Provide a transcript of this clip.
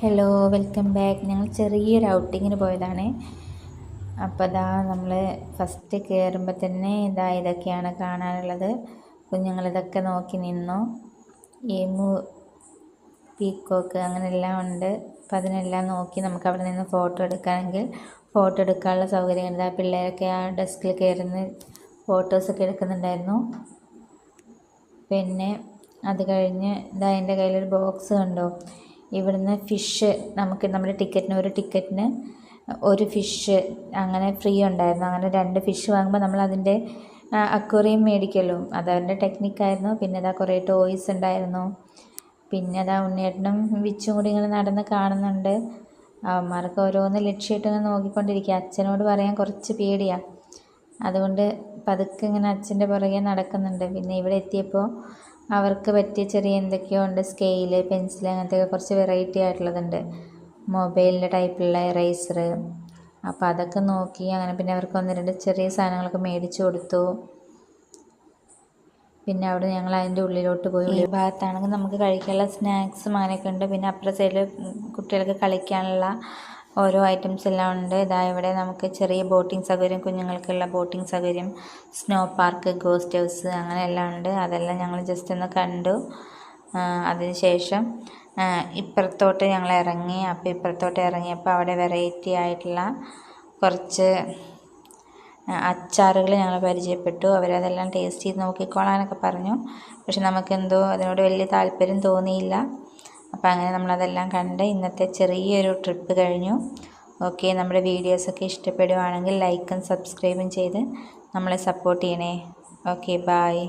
Hello, welcome back. ഞങ്ങൾ ചെറിയൊരു ഔട്ടിങ്ങിന് പോയതാണ്. അപ്പോൾ ഇതാ നമ്മൾ ഫസ്റ്റ് കയറുമ്പോൾ തന്നെ ഇതൊക്കെയാണ് കാണാനുള്ളത്. കുഞ്ഞുങ്ങളിതൊക്കെ നോക്കി നിന്നു. എമു, പീക്കോക്ക് അങ്ങനെയെല്ലാം ഉണ്ട്. അപ്പോൾ അതിനെല്ലാം നോക്കി നമുക്ക് അവിടെ നിന്ന് ഫോട്ടോ എടുക്കുകയാണെങ്കിൽ ഫോട്ടോ എടുക്കാനുള്ള സൗകര്യം ഉണ്ട്. പിള്ളേരൊക്കെ ആ ഡെസ്കിൽ കയറുന്ന ഫോട്ടോസൊക്കെ എടുക്കുന്നുണ്ടായിരുന്നു. പിന്നെ അത് കഴിഞ്ഞ് എൻ്റെ കയ്യിലൊരു ബോക്സ് കണ്ടോ. ഇവിടുന്ന് ഫിഷ് നമുക്ക് നമ്മുടെ ടിക്കറ്റിന് ഒരു ഫിഷ് അങ്ങനെ ഫ്രീ ഉണ്ടായിരുന്നു. അങ്ങനെ 2 ഫിഷ് വാങ്ങുമ്പോൾ നമ്മൾ അതിൻ്റെ അക്വേറിയം മേടിക്കുമല്ലോ, അതവരുടെ ടെക്നിക്കായിരുന്നു. പിന്നെ അതാ കുറേ ടോയ്സ് ഉണ്ടായിരുന്നു. പിന്നെ അതാ ഉണ്ണിയേട്ടനും വിച്ചും കൂടി ഇങ്ങനെ നടന്ന് കാണുന്നുണ്ട്. അവന്മാർക്ക് ഓരോന്ന് ലക്ഷ്യമായിട്ടൊന്ന് നോക്കിക്കൊണ്ടിരിക്കുക. അച്ഛനോട് പറയാൻ കുറച്ച് പേടിയാണ്, അതുകൊണ്ട് പതുക്കെ ഇങ്ങനെ അച്ഛൻ്റെ പുറകെ നടക്കുന്നുണ്ട്. പിന്നെ ഇവിടെ എത്തിയപ്പോൾ അവർക്ക് പറ്റിയ ചെറിയ എന്തൊക്കെയോ ഉണ്ട്. സ്കെയില്, പെൻസിൽ, അങ്ങനത്തെയൊക്കെ കുറച്ച് വെറൈറ്റി ആയിട്ടുള്ളതുണ്ട്. മൊബൈലിൻ്റെ ടൈപ്പിലുള്ള എറേസർ. അപ്പോൾ അതൊക്കെ നോക്കി അങ്ങനെ പിന്നെ അവർക്ക് 1-2 ചെറിയ സാധനങ്ങളൊക്കെ മേടിച്ചു കൊടുത്തു. പിന്നെ അവിടെ ഞങ്ങൾ അതിൻ്റെ ഉള്ളിലോട്ട് പോയി. ഈ ഭാഗത്താണെങ്കിൽ നമുക്ക് കഴിക്കാനുള്ള സ്നാക്സും അങ്ങനെയൊക്കെ ഉണ്ട്. പിന്നെ അപ്പുറ സൈഡിൽ കുട്ടികൾക്ക് കളിക്കാനുള്ള ഓരോ ഐറ്റംസ് എല്ലാം ഉണ്ട്. ഇവിടെ നമുക്ക് ചെറിയ ബോട്ടിംഗ് സൗകര്യം, കുഞ്ഞുങ്ങൾക്കുള്ള ബോട്ടിംഗ് സൗകര്യം, സ്നോ പാർക്ക്, ഗോസ്റ്റ് ഹൗസ് അങ്ങനെ എല്ലാം ഉണ്ട്. അതെല്ലാം ഞങ്ങൾ ജസ്റ്റ് ഒന്ന് കണ്ടു. അതിനുശേഷം ഇപ്പുറത്തോട്ട് ഞങ്ങൾ ഇറങ്ങി. അപ്പോൾ ഇപ്പുറത്തോട്ട് ഇറങ്ങിയപ്പോൾ അവിടെ വെറൈറ്റി ആയിട്ടുള്ള കുറച്ച് അച്ചാറുകൾ ഞങ്ങൾ പരിചയപ്പെട്ടു. അവരതെല്ലാം ടേസ്റ്റ് ചെയ്ത് നോക്കിക്കോളാനൊക്കെ പറഞ്ഞു. പക്ഷെ നമുക്കെന്തോ അതിനോട് വലിയ താല്പര്യം തോന്നിയില്ല. അപ്പോൾ അങ്ങനെ നമ്മളതെല്ലാം കണ്ട് ഇന്നത്തെ ചെറിയൊരു ട്രിപ്പ് കഴിഞ്ഞു. ഓക്കെ, നമ്മുടെ വീഡിയോസൊക്കെ ഇഷ്ടപ്പെടുവാണെങ്കിൽ ലൈക്കും സബ്സ്ക്രൈബും ചെയ്ത് നമ്മളെ സപ്പോർട്ട് ചെയ്യണേ. Okay, bye.